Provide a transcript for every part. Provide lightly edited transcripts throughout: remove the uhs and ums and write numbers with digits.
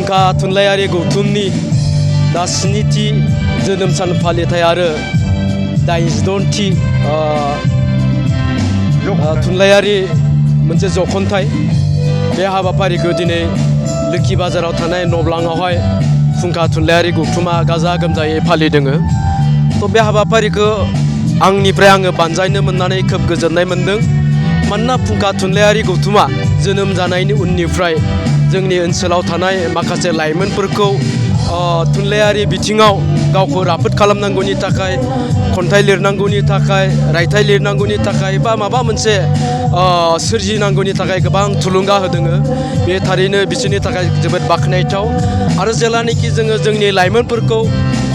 फुंखा थुनलाइयारि गौथुमनि दा 7थि जोनोम सान फालिथाय आरो 86थि थुनलाइयारि मोनसे जखनथाय बे हाबाफारिखौ दिनै लोखि बाजाराव थानाय नब्लाङावहाय फुंखा थुनलाइयारि गौथुमा गाजा गोमजायै फालिदों। तो बे हाबाफारिखौ आंनिफ्राय आङो बानजायनो मोननानै खोब गोजोननाय मोन्दों। मानोना फुंखा थुनलाइयारि गौथुमा जोनोम जानायनि उननिफ्राय जोंनि ओनसोलाव थानाय माखासे लाइमोनफोरखौ थुनलाइयारि बिथिङाव गावखौ राफोद खालामनांगौनि थाखाय, खन्थाइ लिरनांगौनि थाखाय, रायथाइ लिरनांगौनि थाखाय बा माबा मोनसे सोरजिनांगौनि थाखाय गोबां थुलुंगा होदों। बे थारैनो बिसोरनि थाखाय जोबोद बाख्नायथाव। आरो जेलानाखि जोङो जोंनि लाइमोनफोरखौ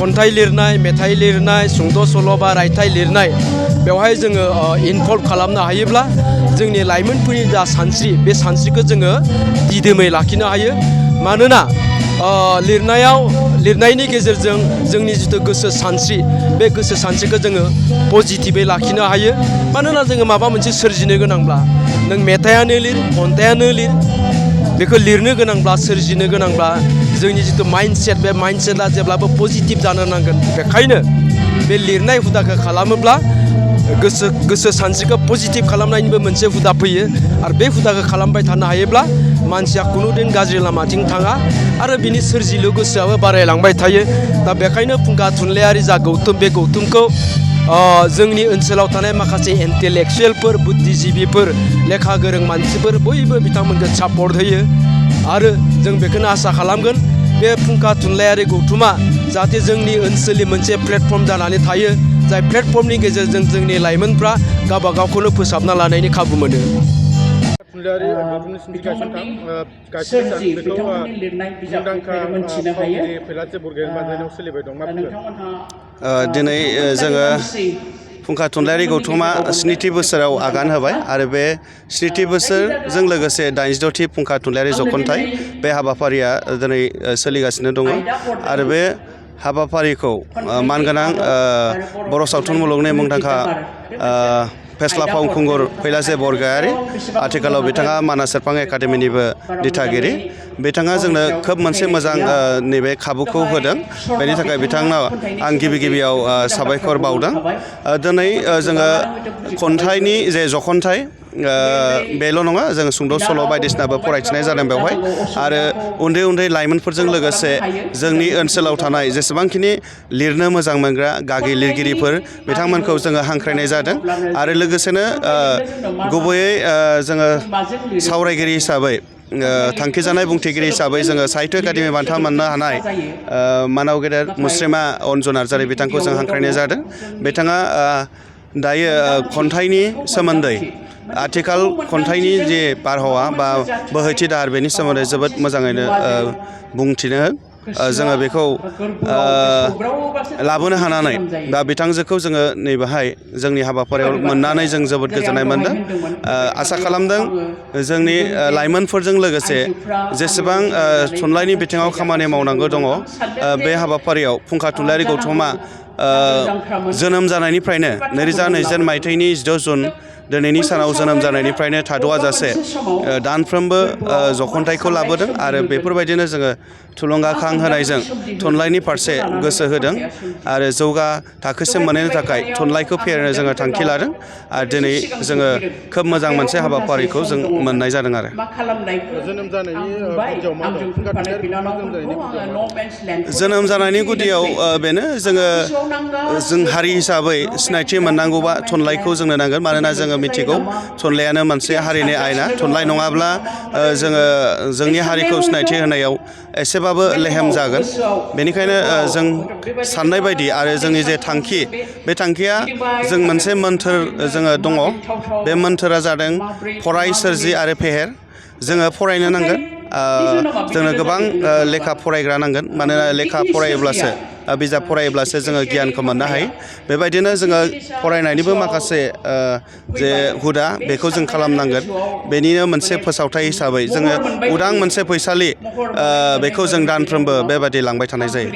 खन्थाइ लिरनाय, मेथाइ लिरनाय, सुंद' सल' बा रायथाइ लिरनाय बेवहाय जोङो इनभल्भ खालामनो हायोब्ला जोंनि लाइमोनफोरनि जा सानस्रि बे सानस्रिखौ जोङो दिदोमै लाखिनो हायो। मानोना लिरनायनि गेजेरजों जोंनि जिथु गोसो सानस्रि बे गोसो सानस्रिखौ जोङो पजिटिभै लाखिनो हायो। मानोना जोङो माबा मोनसे सोरजिनो गोनांब्ला नों मेथाइयानो लिर, खन्थाइयानो लिर, बेखौ लिरनो गोनांब्ला, सोरजिनो गोनांब्ला जोंनि जिथु माइन्डसेट बे माइन्डसेटआ जेब्लाबो पजिटिभ जानो नांगोन। बेखायनो बे लिरनाय हुदाखौ खालामोब्ला गोसो सानस्रिखौ पजिटिभ खालामनायनिबो मोनसे हुदा फैयो। आरो बे हुदाखौ खालामबाय थानो हायोब्ला मानसिया खुनु दिन गाज्रि लामाथिं थाङा आरो बिनि सोरजिलु गोसोआबो बारायलांबाय थायो। दा बेखायनो फुंखा थुनलाइयारि जा गौथुम, बे गौथुमखौ जोंनि ओनसोलाव थानाय माखासे इन्टेलेक्सुयेलफोर, बुद्धिजिबिफोर, लेखा गोरों मानसिफोर बयबो बिथांमोनखौ सापर्ट होयो। आरो जों बेखौनो आसा खालामगोन बे फुंखा थुनलाइयारि गौथुमा जाहाथे जोंनि ओनसोलनि मोनसे प्लेटफर्म जानानै थायो, जाय प्लेटफर्मनि गेजेरजों जोंनि लाइमोनफ्रा गावबा गावखौनो फोसाबना लानायनि खाबु मोनो। थुनलाइयारि गौथुमनि सोरजि बिथांमोननि लिरनाय बिजाबनिफ्राय मोनथिनो हायो। दिनै जोङो फुंखा थुनलाइयारि गौथुमा 7थि बोसोराव आगान होबाय आरो बे 7थि बोसोरजों लोगोसे 86थि फुंखा थुनलाइयारि जखनथाय बे हाबाफारिया दिनै सोलिगासिनो दङ। आरो बे हाबाफारिखौ मानगोनां बर' सावथुन मुलुगनि मुंदांखा फेस्ला फावखुंगुर फैलासे बरगयारि, आथिखालाव बिथाङा मानास सेरफां एकाडेमिनिबो दिथागिरि, बिथाङा जोंनो खोब मोनसे मोजां नैबे खाबुखौ होदों। बेनि थाखाय बिथांनाव आं गिबियाव साबायखर बावदों। दिनै जोङो खन्थाइनि जे जखनथाय बेल' नङा, जोङो सुंद' सल' बायदिसिनाबो फरायथिनाय जादों बेवहाय। आरो उन्दै उन्दै लाइमोनफोरजों लोगोसे जोंनि ओनसोलाव थानाय जेसेबांखिनि लिरनो मोजां मोनग्रा गागि लिरगिरिफोर बिथांमोनखौ जोङो हांख्रायनाय जादों। आरो लोगोसेनो गुबैयै जोङो सावरायगिरि हिसाबै, थांखिजानाय बुंथिगिरि हिसाबै जोङो साहित्य एकाडेमि बान्था मोननो हानाय मानाव गेदेर मुस्रिमा अनजु नार्जारि बिथांखौ जों हांख्रायनाय जादों। बिथाङा दायो खन्थाइनि सोमोन्दै, आथिखाल खन्थाइनि जे बारहावा बा बोहैथि दाहार बेनि सोमोन्दै जोबोद मोजाङैनो बुंथिनो जोङो बेखौ लाबोनो हानानै दा बिथांजोखौ जोङो नैबेहाय जोंनि हाबाफारियाव मोननानै जों जोबोद गोजोननाय मोनदों। आसा खालामदों जोंनि लाइमोनफोरजों लोगोसे जेसेबां थुनलाइनि बिथिङाव खामानि मावनांगौ दङ, बे हाबाफारियाव फुंखा थुनलाइयारि गौथुमा जोनोम जानायनिफ्रायनो 2021 मायथाइनि 16 जुन दिनैनि सानाव जोनोम जानायनिफ्रायनो थाद'आजासे दानफ्रोमबो जखनथाइखौ लाबोदों। आरो बेफोरबायदिनो जोङो थुलुंगाखां होनायजों थुनलाइनि फारसे गोसो होदों आरो जौगा थाखोसिम मोनहैनो थाखाय थुनलाइखौ फेहेरनो जोङो थांखि लादों। आरो दिनै जोङो खोब मोजां मोनसे हाबाफारिखौ जों मोननाय जादों। आरो जोनोम जानायनि गुदियाव बेनो, जों हारि हिसाबै सिनायथि मोननांगौबा थुनलाइखौ जोंनो नांगोन। मानोना जोङो मिथिगौ थुनलाइयानो मोनसे हारिनि आयना। थुनलाइ नङाब्ला जोङो जोंनि हारिखौ सिनायथि होनायाव एसेबाबो लेहेम जागोन। बेनिखायनो जों साननाय बायदि आरो जोंनि जे थांखि, बे थांखिया जों मोनसे मोन्थोर जोङो दङ। बे मोन्थोरा जादों फराय, सोरजि आरो फेहेर। जोङो फरायनो नांगोन, जोंनो गोबां लेखा फरायग्रा नांगोन। मानोना लेखा फरायोब्लासो, बिजाब फरायोब्लासो जोङो गियानखौ मोननो हायो। बेबायदिनो जोङो फरायनायनिबो माखासे जे हुदा बेखौ जों खालामनांगोन। बेनिनो मोनसे फोसावथाय हिसाबै जोङो उदां मोनसे फैसालि बेखौ जों दानफ्रोमबो बेबादि लांबाय थानाय जायो।